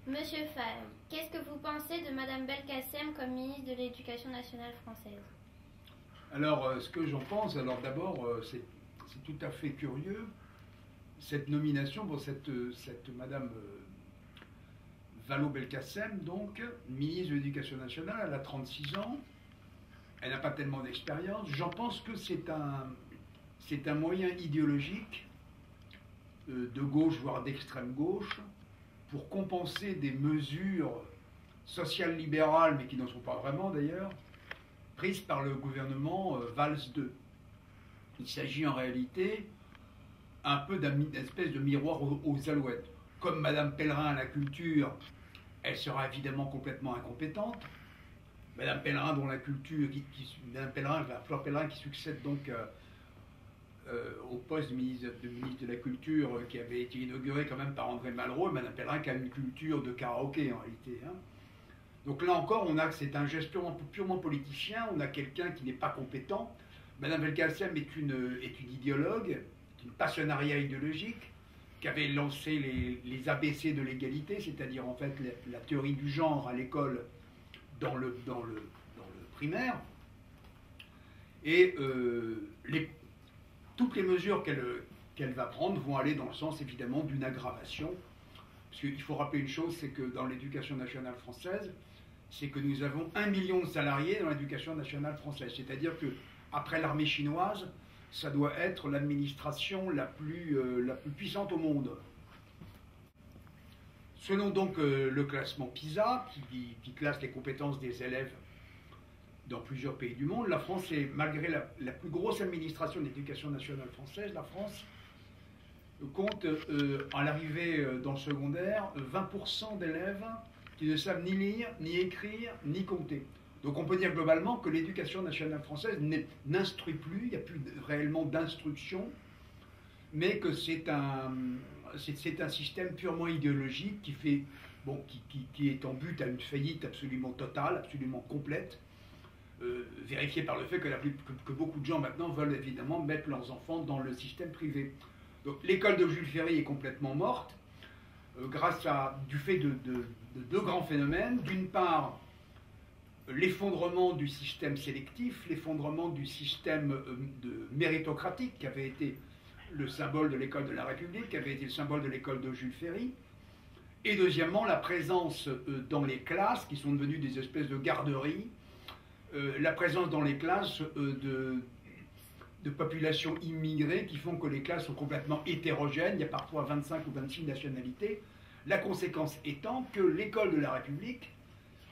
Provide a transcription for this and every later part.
Monsieur Fall, qu'est-ce que vous pensez de Madame Belkacem comme ministre de l'Éducation nationale française? Alors, ce que j'en pense, alors d'abord, c'est tout à fait curieux, cette nomination pour cette Madame Vallaud-Belkacem, donc, ministre de l'Éducation nationale, elle a 36 ans, elle n'a pas tellement d'expérience. J'en pense que c'est un moyen idéologique de gauche, voire d'extrême gauche, pour compenser des mesures sociales libérales, mais qui n'en sont pas vraiment d'ailleurs, prises par le gouvernement Valls II. Il s'agit en réalité un peu d'une espèce de miroir aux alouettes. Comme Madame Pellerin à la culture, elle sera évidemment complètement incompétente. Madame Pellerin, dont la culture, Madame Pellerin, Fleur Pellerin, qui succède donc au poste de ministre de la Culture, qui avait été inauguré quand même par André Malraux, Madame Pellerin qui a une culture de karaoké en réalité. Hein. Donc là encore, on a que c'est un geste purement politicien, on a quelqu'un qui n'est pas compétent. Madame Belkacem est une idéologue, une passionnariat idéologique, qui avait lancé les ABC de l'égalité, c'est-à-dire en fait la théorie du genre à l'école dans le primaire. Et toutes les mesures qu'elle va prendre vont aller dans le sens évidemment d'une aggravation. Parce qu'il faut rappeler une chose, c'est que dans l'éducation nationale française, c'est que nous avons 1 million de salariés dans l'éducation nationale française. C'est-à-dire qu'après l'armée chinoise, ça doit être l'administration la plus puissante au monde. Selon donc le classement PISA, qui classe les compétences des élèves dans plusieurs pays du monde, la France est, malgré la plus grosse administration d'éducation nationale française, la France compte, à l'arrivée dans le secondaire, 20% d'élèves qui ne savent ni lire, ni écrire, ni compter. Donc on peut dire globalement que l'éducation nationale française n'instruit plus, il n'y a plus réellement d'instruction, mais que c'est un système purement idéologique qui est en but à une faillite absolument totale, absolument complète, vérifiée par le fait que beaucoup de gens maintenant veulent évidemment mettre leurs enfants dans le système privé. Donc l'école de Jules Ferry est complètement morte, du fait de deux grands phénomènes. D'une part, l'effondrement du système sélectif, l'effondrement du système méritocratique qui avait été le symbole de l'école de la République, qui avait été le symbole de l'école de Jules Ferry. Et deuxièmement, la présence dans les classes, qui sont devenues des espèces de garderies, la présence dans les classes de populations immigrées qui font que les classes sont complètement hétérogènes, il y a parfois 25 ou 26 nationalités. La conséquence étant que l'école de la République,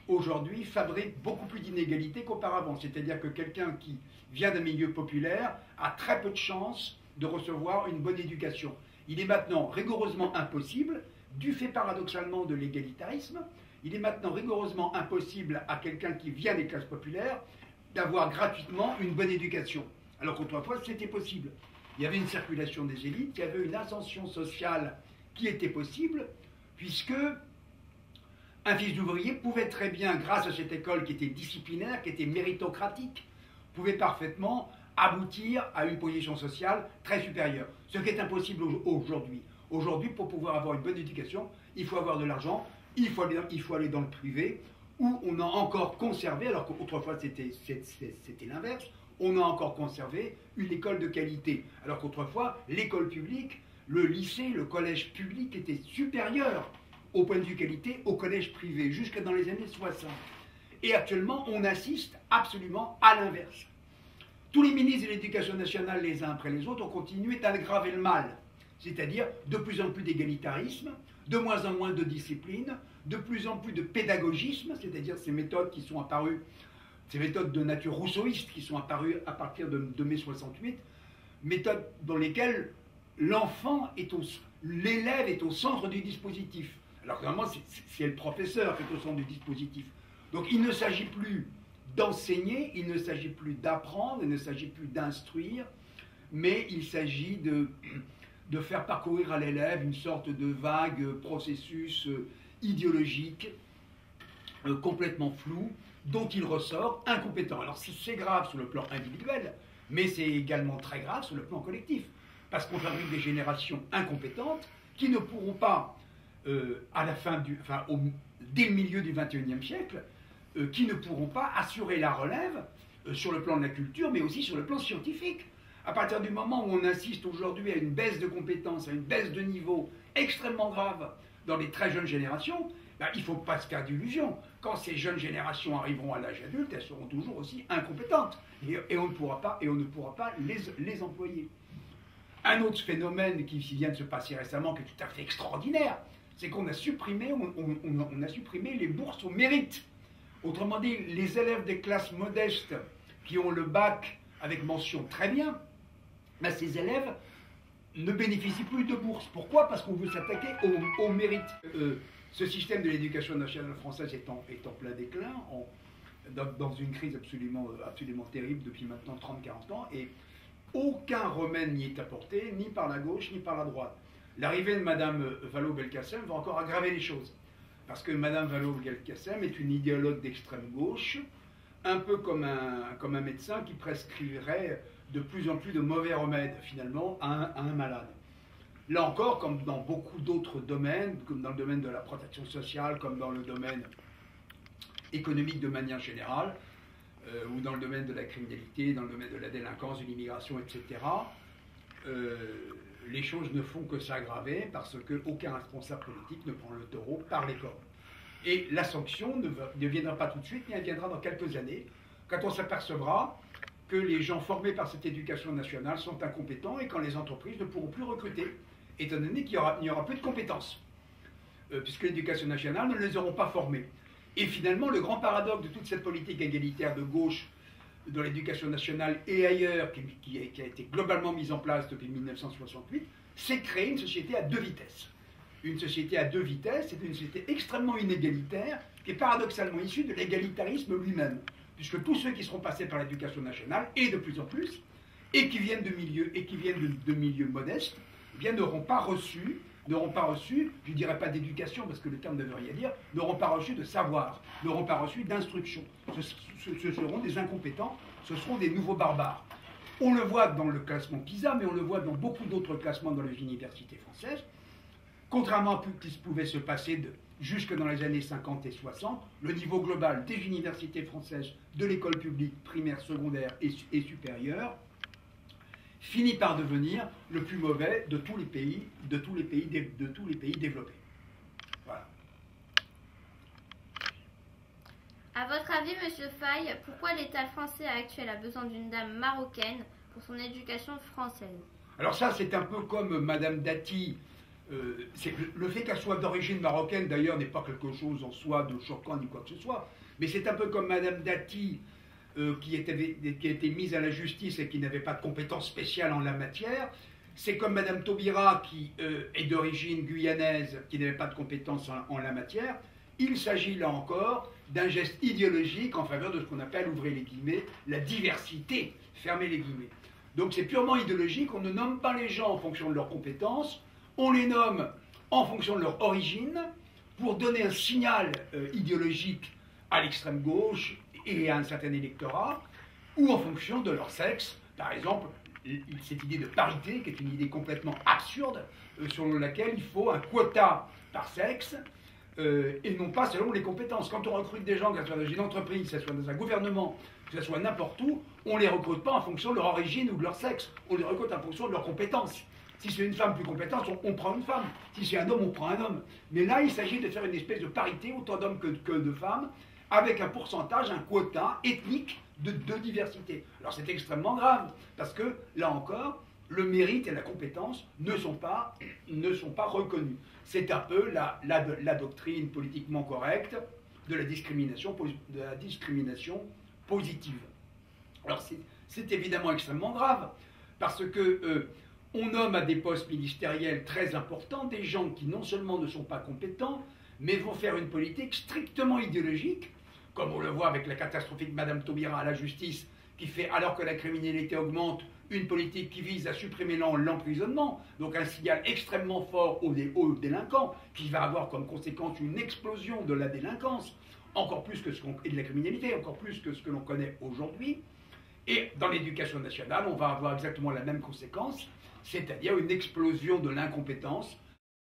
aujourd'hui, fabrique beaucoup plus d'inégalités qu'auparavant. C'est-à-dire que quelqu'un qui vient d'un milieu populaire a très peu de chances de recevoir une bonne éducation. Il est maintenant rigoureusement impossible, du fait paradoxalement de l'égalitarisme, il est maintenant rigoureusement impossible à quelqu'un qui vient des classes populaires d'avoir gratuitement une bonne éducation. Alors qu'autrefois, c'était possible. Il y avait une circulation des élites, il y avait une ascension sociale qui était possible, puisque un fils d'ouvrier pouvait très bien, grâce à cette école qui était disciplinaire, qui était méritocratique, pouvait parfaitement aboutir à une position sociale très supérieure. Ce qui est impossible aujourd'hui. Aujourd'hui, pour pouvoir avoir une bonne éducation, il faut avoir de l'argent, il faut aller dans le privé, où on a encore conservé, alors qu'autrefois c'était l'inverse, on a encore conservé une école de qualité. Alors qu'autrefois, l'école publique, le lycée, le collège public était supérieur au point de vue qualité au collège privé, jusque dans les années 60. Et actuellement, on assiste absolument à l'inverse. Tous les ministres de l'Éducation nationale, les uns après les autres, ont continué d'aggraver le mal. C'est-à-dire de plus en plus d'égalitarisme, de moins en moins de discipline, de plus en plus de pédagogisme, c'est-à-dire ces méthodes qui sont apparues, ces méthodes de nature rousseauiste qui sont apparues à partir de mai 68, méthodes dans lesquelles l'élève est au centre du dispositif. Alors que normalement, c'est le professeur qui est au centre du dispositif. Donc il ne s'agit plus d'enseigner, il ne s'agit plus d'apprendre, il ne s'agit plus d'instruire, mais il s'agit de faire parcourir à l'élève une sorte de vague processus idéologique complètement flou, dont il ressort incompétent. Alors c'est grave sur le plan individuel, mais c'est également très grave sur le plan collectif, parce qu'on fabrique des générations incompétentes qui ne pourront pas dès le milieu du XXIe siècle, qui ne pourront pas assurer la relève sur le plan de la culture, mais aussi sur le plan scientifique. À partir du moment où on insiste aujourd'hui à une baisse de compétences, à une baisse de niveau extrêmement grave dans les très jeunes générations, ben, il ne faut pas se faire d'illusions. Quand ces jeunes générations arriveront à l'âge adulte, elles seront toujours aussi incompétentes. Et on ne pourra pas les employer. Un autre phénomène qui vient de se passer récemment, qui est tout à fait extraordinaire, c'est qu'on a supprimé, on a supprimé les bourses au mérite. Autrement dit, les élèves des classes modestes qui ont le bac avec mention très bien, ben ces élèves ne bénéficient plus de bourse. Pourquoi? Parce qu'on veut s'attaquer au mérite. Ce système de l'éducation nationale française est en plein déclin, dans une crise absolument terrible depuis maintenant 30-40 ans, et aucun remède n'y est apporté, ni par la gauche, ni par la droite. L'arrivée de Mme Vallaud-Belkacem va encore aggraver les choses. Parce que Mme Vallaud-Belkacem est une idéologue d'extrême gauche, un peu comme un médecin qui prescrirait de plus en plus de mauvais remèdes, finalement, à un malade. Là encore, comme dans beaucoup d'autres domaines, comme dans le domaine de la protection sociale, comme dans le domaine économique de manière générale, ou dans le domaine de la criminalité, dans le domaine de la délinquance, de l'immigration, etc., les choses ne font que s'aggraver parce qu'aucun responsable politique ne prend le taureau par les cornes. Et la sanction ne viendra pas tout de suite, mais elle viendra dans quelques années, quand on s'apercevra que les gens formés par cette éducation nationale sont incompétents et quand les entreprises ne pourront plus recruter, étant donné qu'il n'y aura plus de compétences, puisque l'éducation nationale ne les auront pas formés. Et finalement, le grand paradoxe de toute cette politique égalitaire de gauche dans l'éducation nationale et ailleurs, qui a été globalement mise en place depuis 1968, c'est créer une société à deux vitesses. Une société à deux vitesses, c'est une société extrêmement inégalitaire, qui est paradoxalement issue de l'égalitarisme lui-même. Puisque tous ceux qui seront passés par l'éducation nationale, et de plus en plus, et qui viennent de milieux modestes, eh bien, n'auront pas reçu, je ne dirais pas d'éducation, parce que le terme ne veut rien dire, n'auront pas reçu de savoir, n'auront pas reçu d'instruction. Ce seront des incompétents, ce seront des nouveaux barbares. On le voit dans le classement PISA, mais on le voit dans beaucoup d'autres classements dans les universités françaises. Contrairement à ce qui pouvait se passer jusque dans les années 50 et 60, le niveau global des universités françaises, de l'école publique, primaire, secondaire et supérieure, finit par devenir le plus mauvais de tous les pays développés. Voilà. À votre avis, Monsieur Faye, pourquoi l'État français actuel a besoin d'une dame marocaine pour son éducation française? Alors ça, c'est un peu comme Madame Dati. Le fait qu'elle soit d'origine marocaine, d'ailleurs, n'est pas quelque chose en soi de choquant ni quoi que ce soit. Mais c'est un peu comme Madame Dati, qui a été mise à la justice et qui n'avait pas de compétences spéciales en la matière. C'est comme Madame Taubira, qui est d'origine guyanaise, qui n'avait pas de compétences en la matière. Il s'agit là encore d'un geste idéologique en faveur de ce qu'on appelle, ouvrez les guillemets, la diversité, fermez les guillemets. Donc c'est purement idéologique, on ne nomme pas les gens en fonction de leurs compétences, on les nomme en fonction de leur origine pour donner un signal idéologique à l'extrême gauche et à un certain électorat, ou en fonction de leur sexe. Par exemple, cette idée de parité, qui est une idée complètement absurde, selon laquelle il faut un quota par sexe, et non pas selon les compétences. Quand on recrute des gens, que ce soit dans une entreprise, que ce soit dans un gouvernement, que ce soit n'importe où, on ne les recrute pas en fonction de leur origine ou de leur sexe, on les recrute en fonction de leurs compétences. Si c'est une femme plus compétente, on prend une femme. Si c'est un homme, on prend un homme. Mais là, il s'agit de faire une espèce de parité, autant d'hommes que de femmes, avec un pourcentage, un quota ethnique de diversité. Alors c'est extrêmement grave, parce que, là encore, le mérite et la compétence ne sont pas reconnus. C'est un peu la doctrine politiquement correcte de la discrimination positive. Alors c'est évidemment extrêmement grave, parce que on nomme à des postes ministériels très importants des gens qui non seulement ne sont pas compétents, mais vont faire une politique strictement idéologique, comme on le voit avec la catastrophique Madame Taubira à la justice, qui fait, alors que la criminalité augmente, une politique qui vise à supprimer l'emprisonnement, donc un signal extrêmement fort aux délinquants, qui va avoir comme conséquence une explosion de la délinquance, encore plus que et de la criminalité, encore plus que ce que l'on connaît aujourd'hui. Et dans l'éducation nationale, on va avoir exactement la même conséquence, c'est-à-dire une explosion de l'incompétence